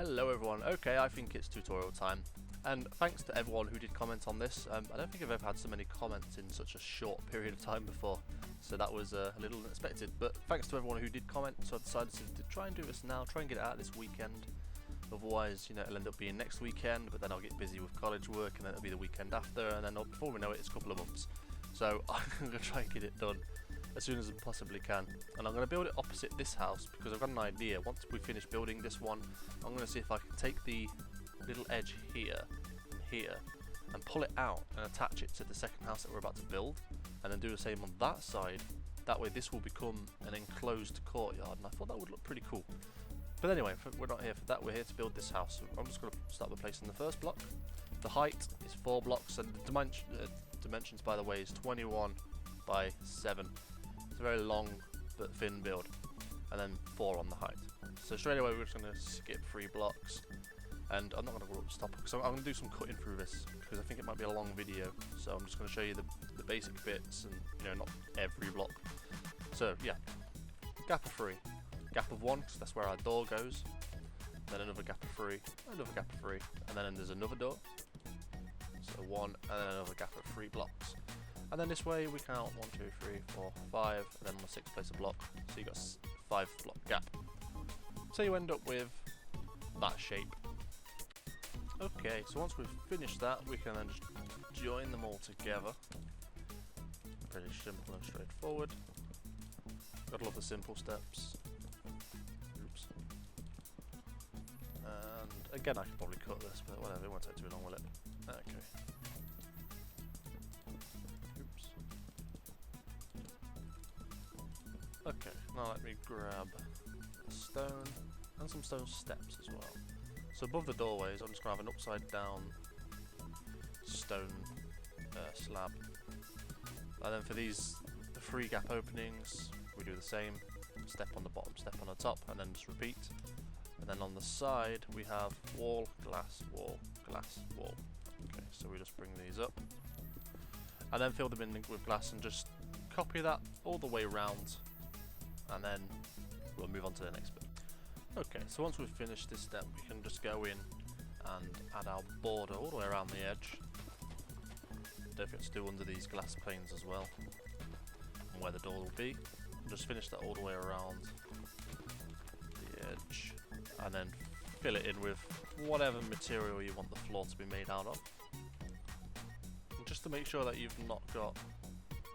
Hello everyone, okay, I think it's tutorial time, and thanks to everyone who did comment on this. I don't think I've ever had so many comments in such a short period of time before, so that was a little unexpected, but thanks to everyone who did comment, so I decided to try and do this now, try and get it out this weekend. Otherwise, you know, it'll end up being next weekend, but then I'll get busy with college work, and then it'll be the weekend after, and then before we know it, it's a couple of months. So I'm going to try and get it done as soon as I possibly can, and I'm going to build it opposite this house because I've got an idea. Once we finish building this one, I'm going to see if I can take the little edge here and here and pull it out and attach it to the second house that we're about to build, and then do the same on that side. That way this will become an enclosed courtyard, and I thought that would look pretty cool. But anyway, we're not here for that, we're here to build this house. So I'm just going to start by placing the first block. The height is 4 blocks, and the dimensions, by the way, is 21 by 7. It's a very long but thin build, and then 4 on the height. So straight away we're just going to skip 3 blocks, and I'm not going to stop because I'm going to do some cutting through this because I think it might be a long video. So I'm just going to show you the basic bits, and you know, not every block. So yeah, gap of 3, gap of 1 because that's where our door goes, then another gap of 3, another gap of 3, and then there's another door. So 1, and then another gap of 3 blocks. And then this way we count 1, 2, 3, 4, 5, and then on the 6th place a block. So you got 5 block gap. So you end up with that shape. Okay, so once we've finished that, we can then just join them all together. Pretty simple and straightforward. Gotta love the simple steps. Oops. And again, I could probably cut this, but whatever, it won't take too long, will it? Okay. Oops. Okay, now let me grab a stone and some stone steps as well. So above the doorways, I'm just going to have an upside down stone slab. And then for these, the 3 gap openings, we do the same. Step on the bottom, step on the top, and then just repeat. And then on the side, we have wall, glass, wall, glass, wall. Okay, so we just bring these up. And then fill them in with glass and just copy that all the way around. And then we'll move on to the next bit. Okay, so once we've finished this step, we can just go in and add our border all the way around the edge. Don't forget to do under these glass panes as well, and where the door will be. And just finish that all the way around the edge, and then fill it in with whatever material you want the floor to be made out of. And just to make sure that you've not got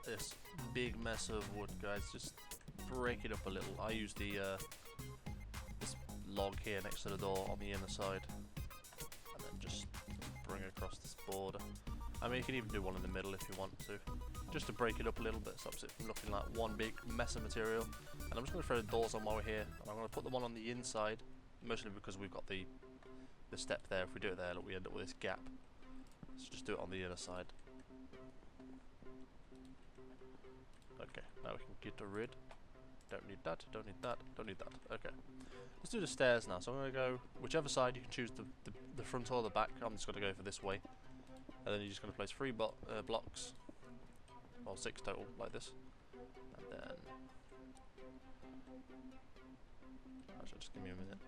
this big mess of wood, guys, just break it up a little. I use the this log here next to the door on the inner side, and then just bring it across this border. I mean, you can even do one in the middle if you want to, just to break it up a little bit, stops it from looking like one big mess of material. And I'm just going to throw the doors on while we're here, and I'm going to put the one on the inside, mostly because we've got the step there. If we do it there, look, we end up with this gap. So just do it on the inner side. Okay, now we can get rid. Don't need that, don't need that, don't need that. Okay, let's do the stairs now. So I'm going to go whichever side. You can choose the front or the back. I'm just going to go for this way. And then you're just going to place 3 blocks, well 6 total, like this. And then, actually just give me a minute.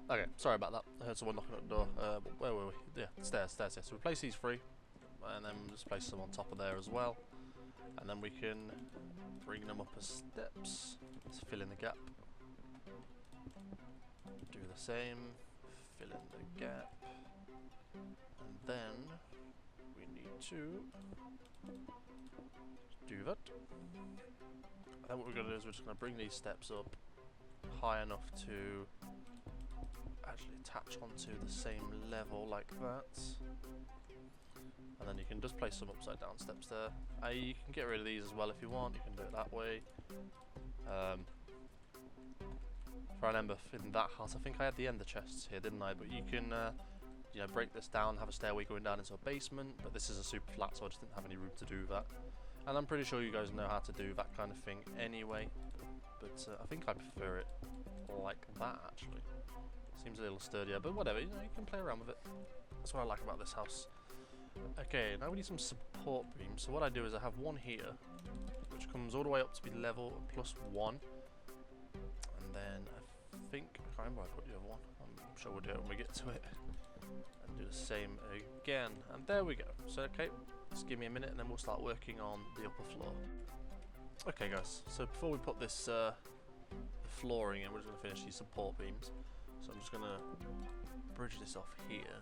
Okay, sorry about that, I heard someone knocking at the door. Where were we? Yeah, stairs, yeah. So we place these 3, and then just place them on top of there as well. And then we can bring them up as steps. Let's fill in the gap. Do the same, fill in the gap. And then we need to do that. And then what we're going to do is we're just going to bring these steps up high enough to actually attach onto the same level like that. And then you can just place some upside down steps there. You can get rid of these as well if you want, you can do it that way. If I remember in that house, I think I had the ender chests here, didn't I? But you can you know, break this down, have a stairway going down into a basement, but this is a super flat, so I just didn't have any room to do that. And I'm pretty sure you guys know how to do that kind of thing anyway, but I think I prefer it like that actually. Seems a little sturdier, but whatever, you know, you can play around with it. That's what I like about this house. Okay, now we need some support beams. So what I do is I have one here, which comes all the way up to be level +1, and then I think. I can't remember where I put the other one. I'm sure we'll do it when we get to it. And do the same again. And there we go. So, okay, just give me a minute and then we'll start working on the upper floor. Okay, guys, so before we put this the flooring in, we're just going to finish these support beams. So I'm just going to bridge this off here.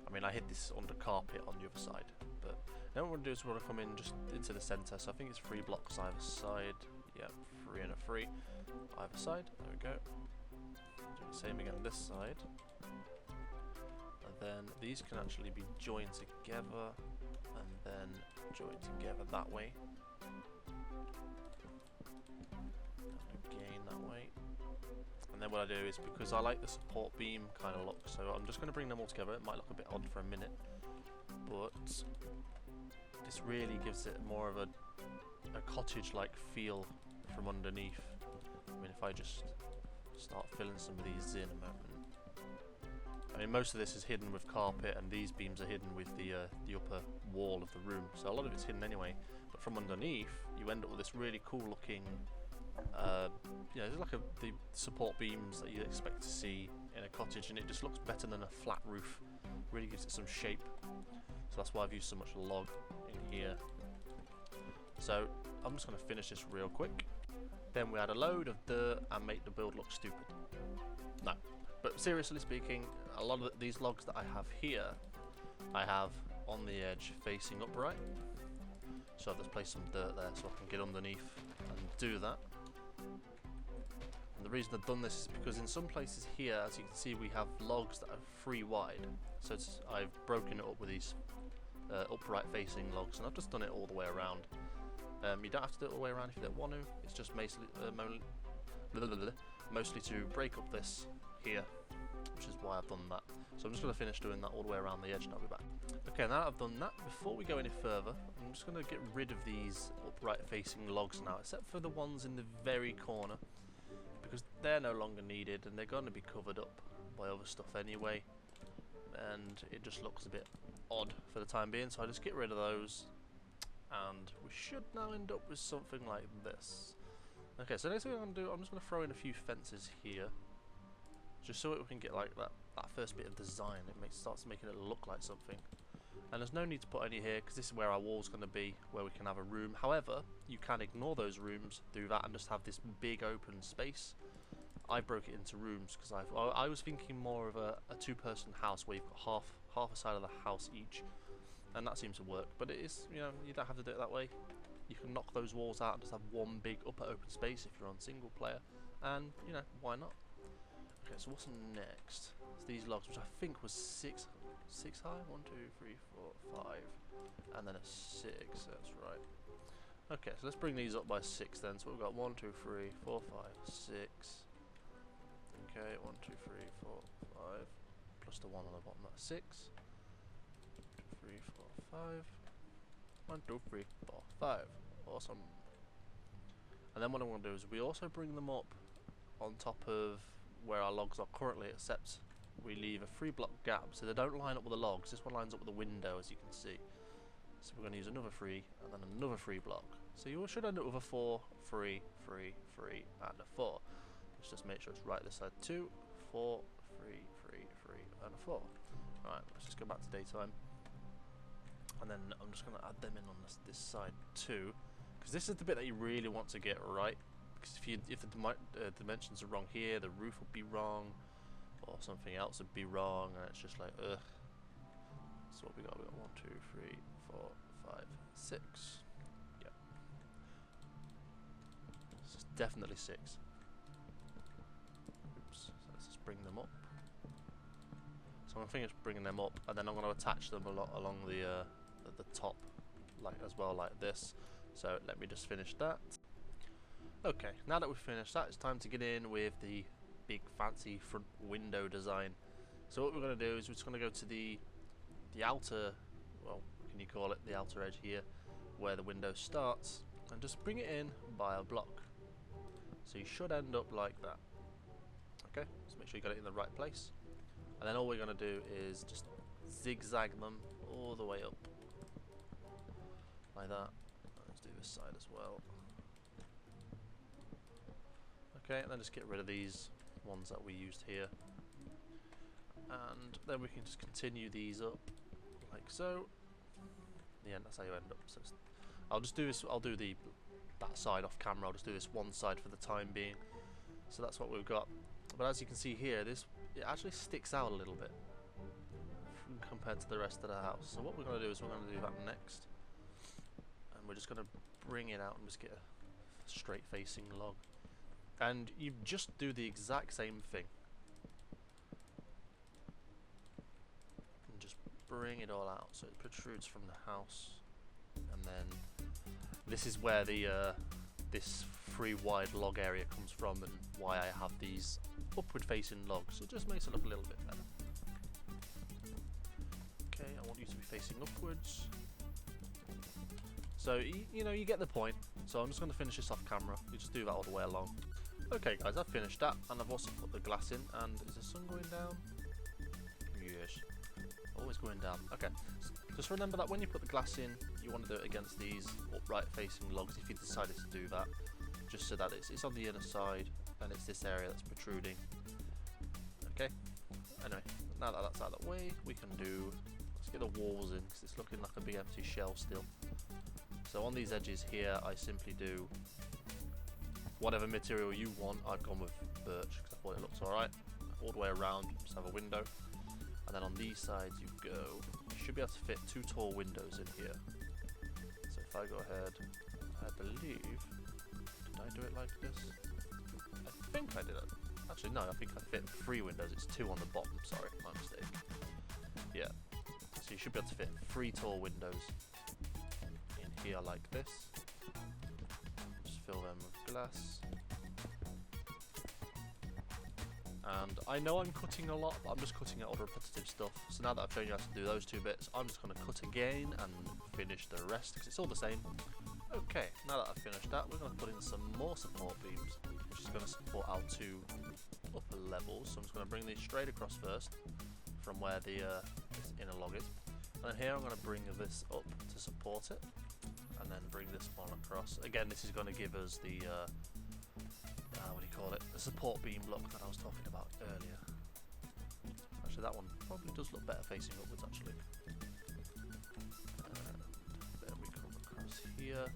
I mean, I hid this under carpet on the other side, but now what we're going to do is we're going to come in just into the centre. So I think it's 3 blocks either side. Yeah, 3 and a 3 either side. There we go. Do the same again this side. And then these can actually be joined together and then joined together that way. And again that way. And then what I do is, because I like the support beam kind of look, so I'm just going to bring them all together. It might look a bit odd for a minute, but this really gives it more of a cottage-like feel from underneath. I mean, if I just start filling some of these in a moment. I mean, most of this is hidden with carpet, and these beams are hidden with the upper wall of the room, so a lot of it's hidden anyway. But from underneath, you end up with this really cool-looking. It's like the support beams that you expect to see in a cottage, and it just looks better than a flat roof. Really gives it some shape. So that's why I've used so much log in here. So I'm just going to finish this real quick. Then we add a load of dirt and make the build look stupid. No, but seriously speaking, a lot of these logs that I have here, I have on the edge facing upright. So I've just placed some dirt there so I can get underneath and do that. And the reason I've done this is because in some places here, as you can see, we have logs that are 3 wide. So I've broken it up with these upright facing logs, and I've just done it all the way around. You don't have to do it all the way around if you don't want to. It's just mostly to break up this here, which is why I've done that. So I'm just going to finish doing that all the way around the edge and I'll be back. Okay, now that I've done that, before we go any further, I'm just going to get rid of these upright facing logs now, except for the ones in the very corner, because they're no longer needed and they're going to be covered up by other stuff anyway, and it just looks a bit odd for the time being, so I just get rid of those, and we should now end up with something like this. Okay, so next thing I'm going to do, I'm just going to throw in a few fences here, just so we can get like that first bit of design. It starts making it look like something. And there's no need to put any here, because this is where our wall's going to be, where we can have a room. However, you can ignore those rooms, do that, and just have this big open space. I broke it into rooms because I was thinking more of a 2-person house where you've got half a side of the house each, and that seems to work. But it is, you don't have to do it that way. You can knock those walls out and just have one big upper open space if you're on single player, and why not? Okay, so what's next? It's these logs, which I think was six high. 1, 2, 3, 4, 5, and then a 6. That's right. Okay, so let's bring these up by 6 then. So we've got 1, 2, 3, 4, 5, 6. Okay, 1, 2, 3, 4, 5, plus the 1 on the bottom. That's 6. 2, 3, 4, 5. 1, 2, 3, 4, 5. Awesome. And then what I'm going to do is we also bring them up on top of where our logs are currently, except we leave a 3-block gap so they don't line up with the logs. This one lines up with the window, as you can see. So we're going to use another 3 and then another 3 block. So you should end up with a 4, 3, 3, 3, and a 4. Let's just make sure it's right this side. 2, 4, 3, 3, 3, and a 4. Alright, let's just go back to daytime. And then I'm just going to add them in on this side too, because this is the bit that you really want to get right. Because if the dimensions are wrong here, the roof will be wrong, or something else would be wrong, and it's just like, ugh. So what we got? We got 1, 2, 3, 4, 5, 6. Yep. This is definitely 6. Oops. So let's just bring them up. So I'm thinking of bringing them up, and then I'm going to attach them along the top, as well, like this. So let me just finish that. Okay, now that we've finished that, it's time to get in with the big fancy front window design. So what we're going to do is we're just going to go to the outer, well, can you call it, the outer edge here, where the window starts, and just bring it in by a block. So you should end up like that. Okay, so make sure you got it in the right place. And then all we're going to do is just zigzag them all the way up. Like that. Let's do this side as well. Okay, and then just get rid of these ones that we used here. And then we can just continue these up like so. Yeah, that's how you end up. So I'll just do this, I'll do that side off camera, I'll just do this one side for the time being. So that's what we've got. But as you can see here, it actually sticks out a little bit compared to the rest of the house. So what we're going to do is we're going to do that next. And we're just going to bring it out and just get a straight facing log. And you just do the exact same thing. And just bring it all out so it protrudes from the house. And then this is where the this free wide log area comes from, and why I have these upward facing logs. It just makes it look a little bit better. Okay, I want you to be facing upwards. So you know, you get the point. So I'm just going to finish this off camera. You just do that all the way along. Okay guys, I've finished that, and I've also put the glass in. And is the sun going down? Yes. Always going down. Okay. Just remember that when you put the glass in, you want to do it against these upright facing logs if you decided to do that. Just so that it's on the inner side and it's this area that's protruding. Okay. Anyway, now that that's out of the way, we can let's get the walls in because it's looking like a big empty shell still. So on these edges here, I simply do whatever material you want. I've gone with birch because I thought it looks alright. All the way around, just have a window. And then on these sides you go, you should be able to fit 2 tall windows in here. So if I go ahead, I believe, did I do it like this? I think I did it. Actually no, I think I fit 3 windows, it's 2 on the bottom, sorry, my mistake. Yeah, so you should be able to fit 3 tall windows in here like this. Just fill them with glass. And I know I'm cutting a lot, but I'm just cutting out all the repetitive stuff. So now that I've shown you how to do those 2 bits, I'm just going to cut again and finish the rest, because it's all the same. Okay, now that I've finished that, we're going to put in some more support beams, which is going to support our 2 upper levels. So I'm just going to bring these straight across first, from where this inner log is. And then here I'm going to bring this up to support it, and then bring this one across. Again, this is going to give us the what do you call it? The support beam look that I was talking about earlier. Actually, that one probably does look better facing upwards, actually. And then we come across here.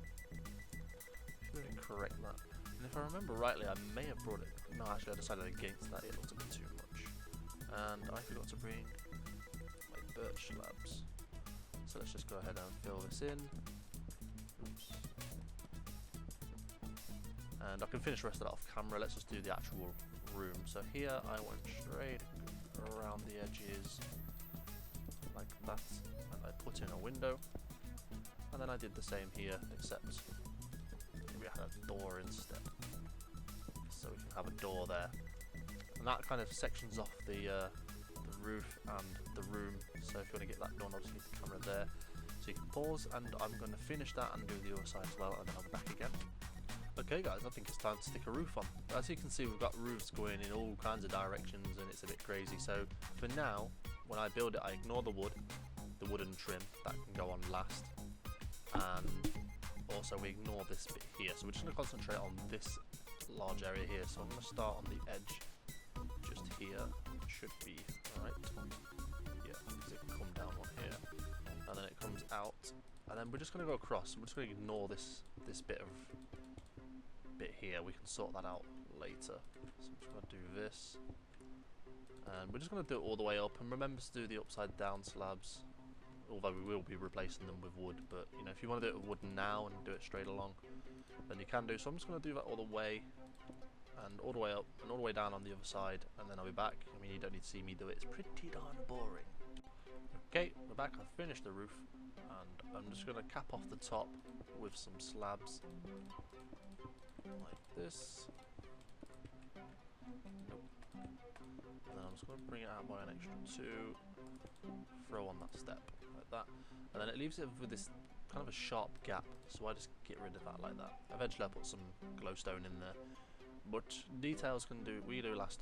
Should we correct that? And if I remember rightly, I may have brought it. No, actually, I decided against that. It looked a bit too much. And I forgot to bring my birch slabs. So let's just go ahead and fill this in. Oops. And I can finish the rest of that off camera. Let's just do the actual room. So here I went straight around the edges like that, and I put in a window, and then I did the same here, except we had a door instead, so we can have a door there, and that kind of sections off the roof and the room. So if you want to get that done, I'll just leave the camera there so you can pause, and I'm going to finish that and do the other side as well, and then I'll be back again. Okay guys, I think it's time to stick a roof on. As you can see, we've got roofs going in all kinds of directions and it's a bit crazy. So for now, when I build it, I ignore the wooden trim that can go on last. And also we ignore this bit here. So we're just going to concentrate on this large area here. So I'm going to start on the edge, just here. It should be right. Yeah, because it can come down on here. And then it comes out. And then we're just going to go across. We're just going to ignore this bit here. We can sort that out later. So I'm just going to do this, and we're just going to do it all the way up. And remember to do the upside down slabs, although we will be replacing them with wood. But you know, if you want to do it with wood now and do it straight along, then you can do. So I'm just going to do that all the way, and all the way up, and all the way down on the other side, and then I'll be back. I mean, you don't need to see me do it. It's pretty darn boring. Okay, we're back. I've finished the roof, and I'm just going to cap off the top with some slabs. Like this. Nope. And then I'm just going to bring it out by an extra 2. Throw on that step like that. And then it leaves it with this kind of a sharp gap. So I just get rid of that like that. Eventually I'll put some glowstone in there. But details we do last.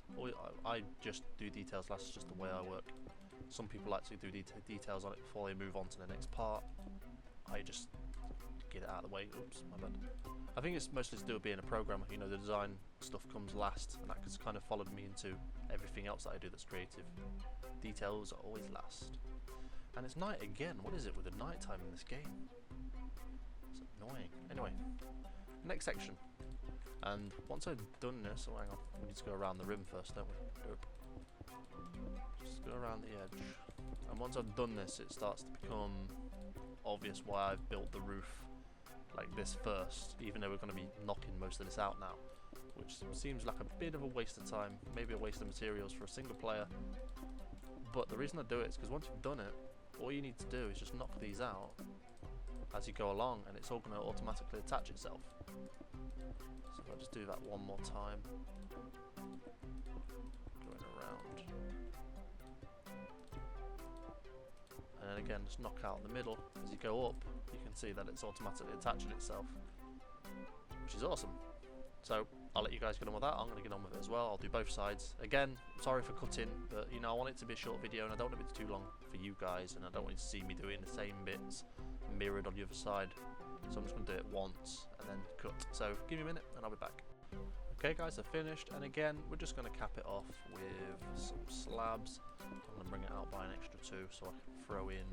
I just do details last, it's just the way I work. Some people like to do details on it before they move on to the next part. I just get it out of the way. Oops, my bad. I think it's mostly to do with being a programmer. You know, the design stuff comes last, and that has kind of followed me into everything else that I do that's creative. Details are always last. And it's night again. What is it with the night time in this game? It's annoying. Anyway, next section. And once I've done this, oh hang on, we need to go around the rim first, don't we? Nope. Just go around the edge. And once I've done this, it starts to become obvious why I've built the roof like this first, even though we're going to be knocking most of this out now, which seems like a bit of a waste of time, maybe a waste of materials for a single player. But the reason I do it is because once you've done it, all you need to do is just knock these out as you go along, and it's all going to automatically attach itself. So if I just do that one more time, going around, and then again just knock out the middle. As you go up, you can see that it's automatically attaching itself, which is awesome. So I'll let you guys get on with that. I'm going to get on with it as well. I'll do both sides. Again, sorry for cutting, but you know, I want it to be a short video and I don't want it to be too long for you guys, and I don't want you to see me doing the same bits mirrored on the other side. So I'm just going to do it once and then cut. So give me a minute and I'll be back. Okay guys, I've finished, and again we're just going to cap it off with some slabs. I'm going to bring it out by an extra 2 so I can throw in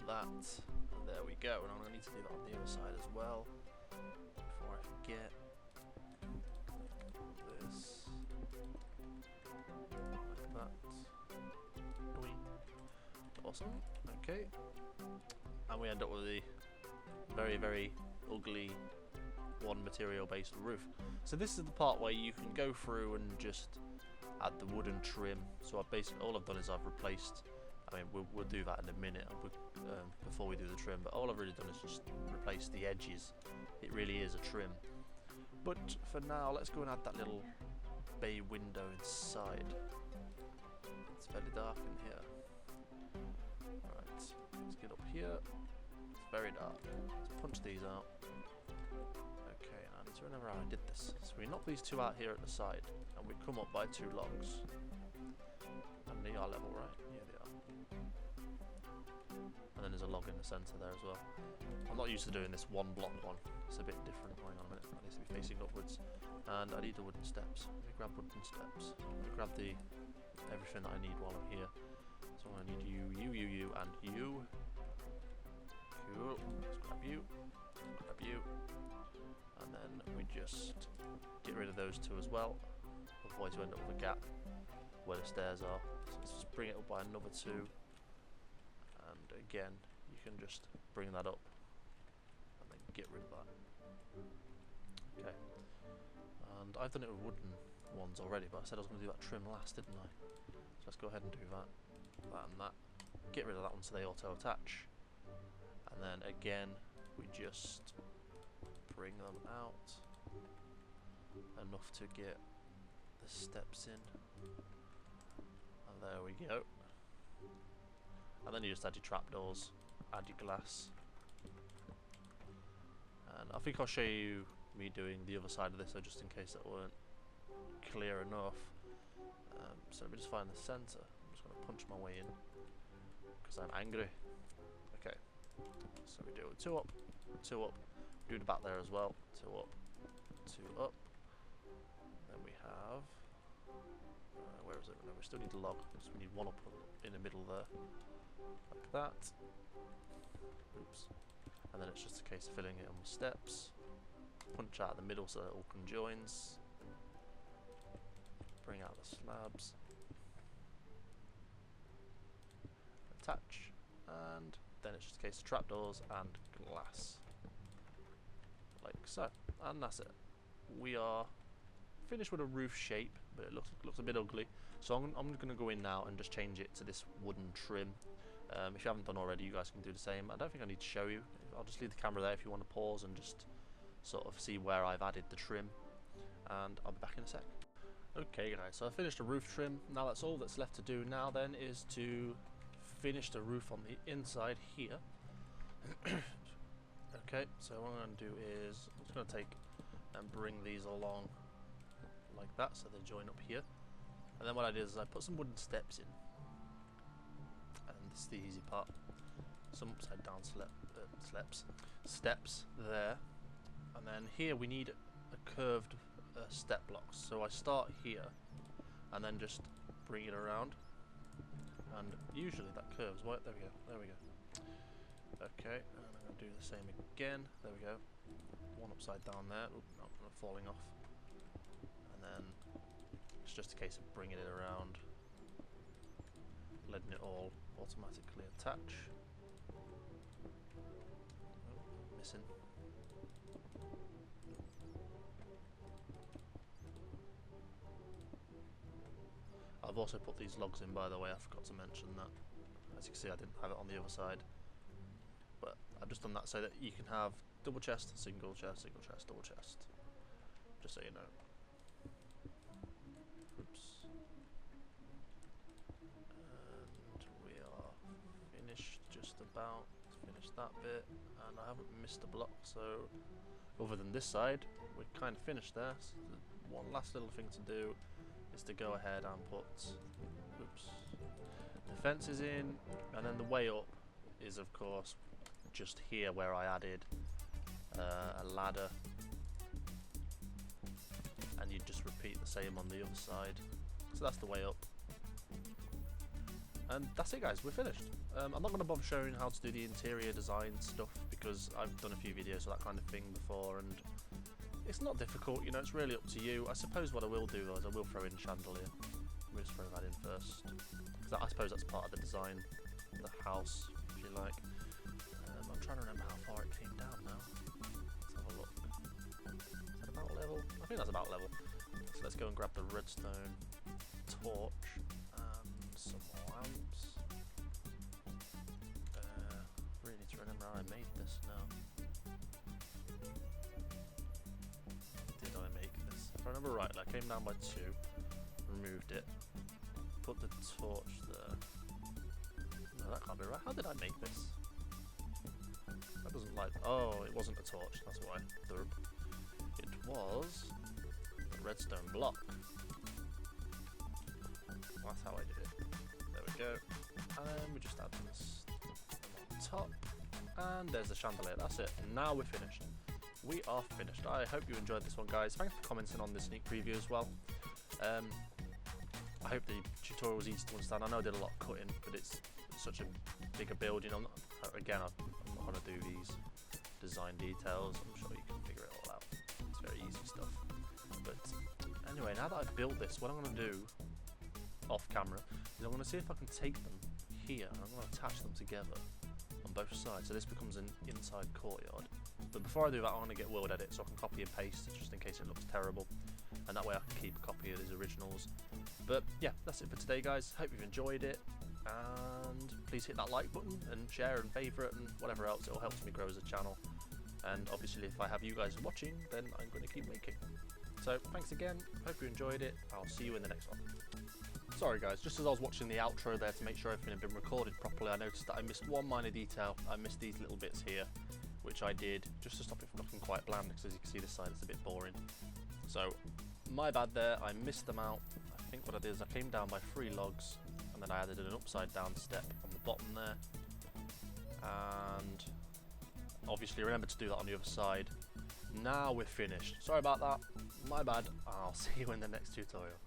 that, and there we go. And I'm going to need to do that on the other side as well before I forget. This like that. Awesome. Okay, and we end up with the very, very ugly one material based roof. So this is the part where you can go through and just add the wooden trim. So basically all I've done is I've replaced, I mean we'll do that in a minute before we do the trim, but all I've really done is just replace the edges. It really is a trim. But for now, let's go and add that little bay window inside. It's very dark in here. Right, let's get up here. It's very dark. Let's punch these out. Okay, and I need to remember how I did this. So we knock these 2 out here at the side, and we come up by 2 logs. And they are level, right? Yeah, they are. And then there's a log in the centre there as well. I'm not used to doing this 1 block one. It's a bit different. Hang on a minute. It needs to be facing upwards. And I need the wooden steps. Let me grab wooden steps. Let me grab everything that I need while I'm here. So I need you, and you. Cool. Let's grab you. Grab you. And then we just get rid of those 2 as well. Otherwise you end up with a gap where the stairs are. So let's just bring it up by another 2. And again, you can just bring that up and then get rid of that. Okay. And I've done it with wooden ones already, but I said I was going to do that trim last, didn't I? So let's go ahead and do that. That and that. Get rid of that one so they auto attach. And then again, we just bring them out enough to get the steps in. And there we go. And then you just add your trapdoors, add your glass. And I think I'll show you me doing the other side of this, so just in case that weren't clear enough. So let me just find the centre. I'm just going to punch my way in because I'm angry. Okay, so we do 2 up, 2 up, do the back there as well, 2 up, 2 up. Then we have, where is it? No, we still need the log, so we need 1 up in the middle there, like that. Oops. And then it's just a case of filling it in with steps. Punch out the middle so that it all conjoins. Bring out the slabs. Attach. And then it's just a case of trapdoors and glass. Like so. And that's it. We are finished with a roof shape, but it looks a bit ugly. So I'm going to go in now and just change it to this wooden trim. If you haven't done already, you guys can do the same. I don't think I need to show you. I'll just leave the camera there if you want to pause and just sort of see where I've added the trim, and I'll be back in a sec. Okay guys, so I finished the roof trim. Now that's all that's left to do now then is to finish the roof on the inside here. Okay, so what I'm going to do is I'm just going to take and bring these along like that so they join up here. And then what I did is I put some wooden steps in. And this is the easy part. Some upside down steps there, and then here we need a curved step block. So I start here, and then just bring it around, and usually that curves. Right, there we go. There we go. Okay, and I'm going to do the same again. There we go. One upside down there. Oop, no, not falling off. And then it's just a case of bringing it around, letting it all automatically attach. Oh, missing. I've also put these logs in, by the way. I forgot to mention that. As you can see, I didn't have it on the other side, but I've just done that so that you can have double chest, single chest, double chest. Just so you know. Oops. And we are finished, just about finished that bit, and I haven't missed a block. So, other than this side, we're kind of finished there. So one last little thing to do is to go ahead and put, oops, the fences in, and then the way up is of course just here where I added a ladder, and you just repeat the same on the other side. So that's the way up, and that's it, guys. We're finished. I'm not going to bother showing how to do the interior design stuff because I've done a few videos of that kind of thing before, and it's not difficult, you know, it's really up to you. I suppose what I will do though is I will throw in chandelier. We'll just throw that in first, because I suppose that's part of the design of the house, if you like. I'm trying to remember how far it came down now. Let's have a look. Is that about level? I think that's about level. So let's go and grab the redstone torch and some lamps. Really need to remember how I made this now. If I remember right, I came down by 2, removed it, put the torch there. No, that can't be right. How did I make this? That doesn't like. Oh, it wasn't a torch, that's why. It was a redstone block. That's how I did it. There we go. And we just add this on top. And there's the chandelier. That's it. Now we're finished. We are finished. I hope you enjoyed this one, guys. Thanks for commenting on this sneak preview as well. I hope the tutorial was easy to understand. I know I did a lot of cutting, but it's such a bigger build. You know, again, I'm not going to do these design details. I'm sure you can figure it all out. It's very easy stuff. But anyway, now that I've built this, what I'm going to do off camera is I'm going to see if I can take them here and I'm going to attach them together on both sides. So this becomes an inside courtyard. But before I do that, I want to get World Edit so I can copy and paste it just in case it looks terrible, and that way I can keep a copy of these originals. But yeah, that's it for today, guys. Hope you've enjoyed it, and please hit that like button and share and favourite and whatever else. It all helps me grow as a channel, and obviously if I have you guys watching, then I'm going to keep making. So thanks again, hope you enjoyed it. I'll see you in the next one. Sorry guys, just as I was watching the outro there to make sure everything had been recorded properly, I noticed that I missed one minor detail. I missed these little bits here, which I did just to stop it from looking quite bland, because as you can see this side it's a bit boring. So my bad there, I missed them out. I think what I did is I came down by 3 logs and then I added an upside down step on the bottom there, and obviously remember to do that on the other side. Now we're finished. Sorry about that, my bad. I'll see you in the next tutorial.